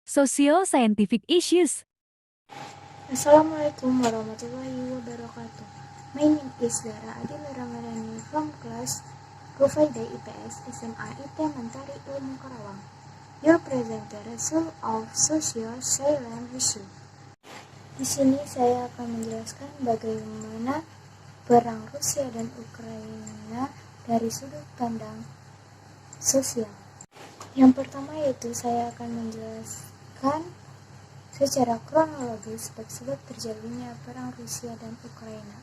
Socio-scientific issues. Assalamualaikum warahmatullahi wabarakatuh. My name is Lara Adil Ramadhani from class Rufaidah IPS SMA IP Mentari Ilmu Karawang. Your presenter result of social science issue. Di sini saya akan menjelaskan bagaimana perang Rusia dan Ukraina dari sudut pandang sosial. Yang pertama yaitu saya akan menjelaskan secara kronologis sebab terjadinya perang Rusia dan Ukraina.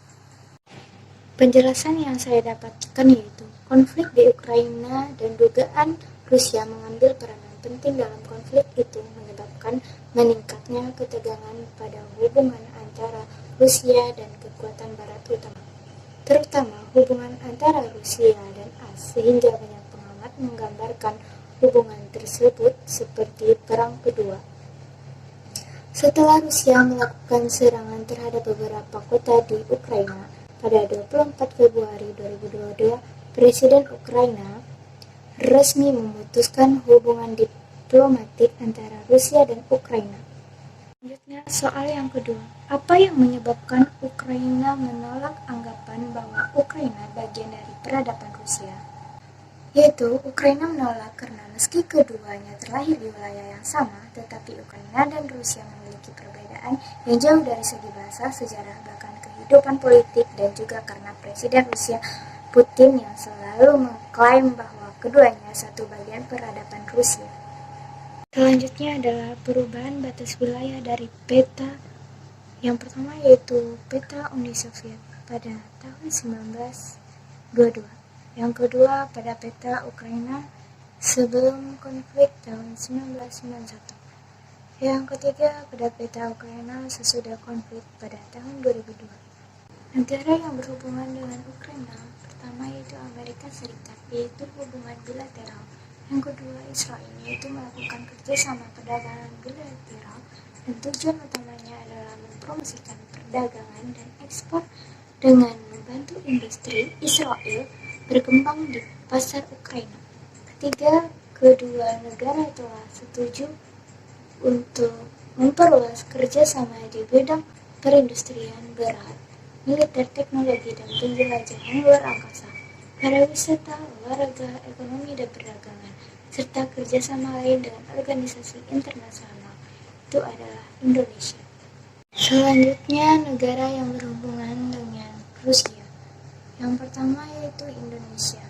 Penjelasan yang saya dapatkan yaitu konflik di Ukraina dan dugaan Rusia mengambil peranan penting dalam konflik itu menyebabkan meningkatnya ketegangan pada hubungan antara Rusia dan kekuatan Barat utama, terutama hubungan antara Rusia dan AS, sehingga banyak pengamat menggambarkan hubungan tersebut seperti Perang Kedua. Setelah Rusia melakukan serangan terhadap beberapa kota di Ukraina pada 24 Februari 2022, Presiden Ukraina resmi memutuskan hubungan diplomatik antara Rusia dan Ukraina. Selanjutnya, soal yang kedua, apa yang menyebabkan Ukraina menolak anggapan bahwa Ukraina bagian dari peradaban Rusia? Yaitu Ukraina menolak karena meski keduanya terlahir di wilayah yang sama, tetapi Ukraina dan Rusia memiliki perbedaan yang jauh dari segi bahasa, sejarah, bahkan kehidupan politik, dan juga karena Presiden Rusia Putin yang selalu mengklaim bahwa keduanya satu bagian peradaban Rusia. Selanjutnya adalah perubahan batas wilayah dari peta. Yang pertama yaitu peta Uni Soviet pada tahun 1922. Yang kedua pada peta Ukraina sebelum konflik tahun 1991. Yang ketiga pada peta Ukraina sesudah konflik pada tahun 2002. Negara yang berhubungan dengan Ukraina pertama yaitu Amerika Serikat, yaitu hubungan bilateral. Yang kedua Israel, yaitu melakukan kerjasama perdagangan bilateral, dan tujuan utamanya adalah mempromosikan perdagangan dan ekspor dengan membantu industri Israel berkembang di pasar Ukraina. Ketiga, kedua negara telah setuju untuk memperluas kerjasama di bidang perindustrian berat, militer, teknologi, dan penjelajahan luar angkasa, pariwisata, olahraga, ekonomi, dan perdagangan, serta kerjasama lain dengan organisasi internasional. Itu adalah Indonesia. Selanjutnya, negara yang berhubungan dengan Rusia. Yang pertama yaitu Indonesia.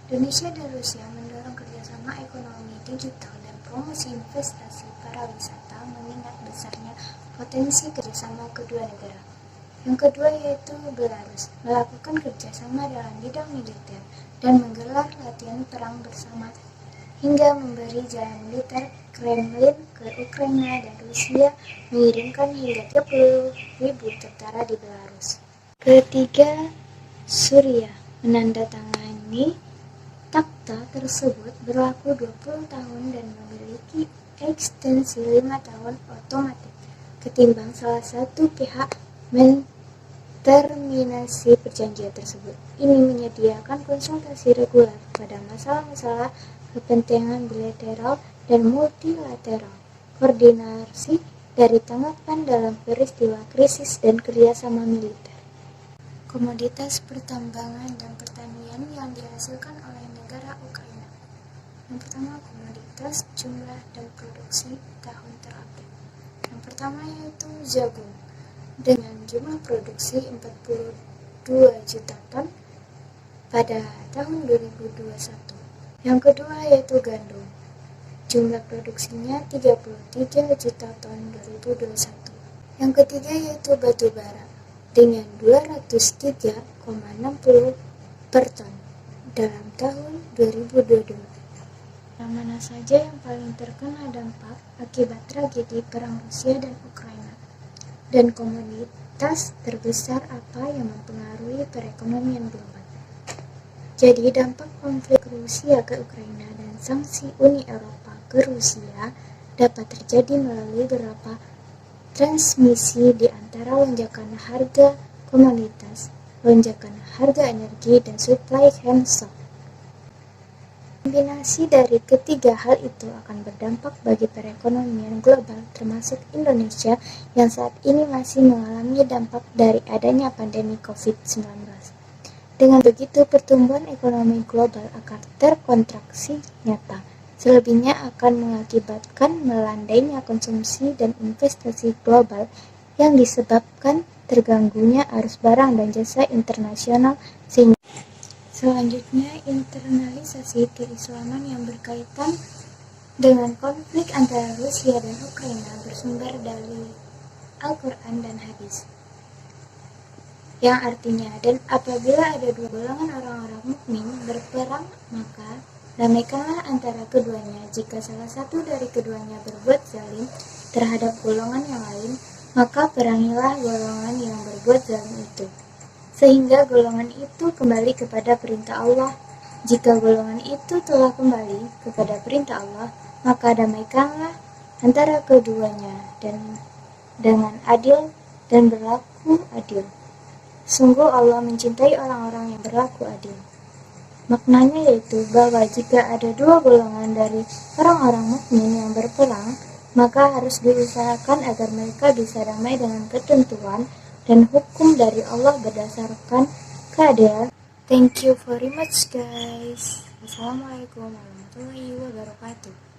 Indonesia dan Rusia mendorong kerjasama ekonomi digital dan promosi investasi pariwisata mengingat besarnya potensi kerjasama kedua negara. Yang kedua yaitu Belarus, melakukan kerjasama dalam bidang militer dan menggelar latihan perang bersama hingga memberi jalan militer Kremlin ke Ukraina, dan Rusia mengirimkan hingga 30.000 tentara di Belarus. Ketiga, Suriah menandatangani Takta tersebut berlaku 20 tahun dan memiliki ekstensi 5 tahun otomatis ketimbang salah satu pihak menterminasi perjanjian tersebut. Ini menyediakan konsultasi reguler pada masalah-masalah kepentingan bilateral dan multilateral, koordinasi dari tanggapan dalam peristiwa krisis dan kerjasama militer. Komoditas pertambangan dan pertanian yang dihasilkan oleh negara Ukraina. Yang pertama, komoditas, jumlah, dan produksi tahun terupdate. Yang pertama yaitu jagung dengan jumlah produksi 42 juta ton pada tahun 2021. Yang kedua yaitu gandum. Jumlah produksinya 33 juta ton 2021. Yang ketiga yaitu batu bara dengan 203,60 per ton dalam tahun 2022. Yang mana saja yang paling terkena dampak akibat tragedi perang Rusia dan Ukraina, dan komoditas terbesar apa yang mempengaruhi perekonomian global. Jadi dampak konflik Rusia ke Ukraina dan sanksi Uni Eropa ke Rusia dapat terjadi melalui beberapa transmisi di antara lonjakan harga komoditas, lonjakan harga energi, dan supply chain shock. Kombinasi dari ketiga hal itu akan berdampak bagi perekonomian global, termasuk Indonesia yang saat ini masih mengalami dampak dari adanya pandemi COVID-19. Dengan begitu, pertumbuhan ekonomi global akan terkontraksi nyata. Selebihnya akan mengakibatkan melandainya konsumsi dan investasi global yang disebabkan terganggunya arus barang dan jasa internasional sehingga selanjutnya, internalisasi keislaman yang berkaitan dengan konflik antara Rusia dan Ukraina bersumber dari Al-Quran dan hadis. Yang artinya, dan apabila ada dua golongan orang-orang mukmin berperang, maka damaikanlah antara keduanya. Jika salah satu dari keduanya berbuat zalim terhadap golongan yang lain, maka perangilah golongan yang berbuat zalim itu, sehingga golongan itu kembali kepada perintah Allah. Jika golongan itu telah kembali kepada perintah Allah, maka damaikanlah antara keduanya dan dengan adil dan berlaku adil. Sungguh Allah mencintai orang-orang yang berlaku adil. Maknanya yaitu bahwa jika ada dua golongan dari orang-orang mukmin yang berperang, maka harus diusahakan agar mereka bisa damai dengan ketentuan dan hukum dari Allah berdasarkan keadilan. Thank you very much guys. Wassalamualaikum warahmatullahi wabarakatuh.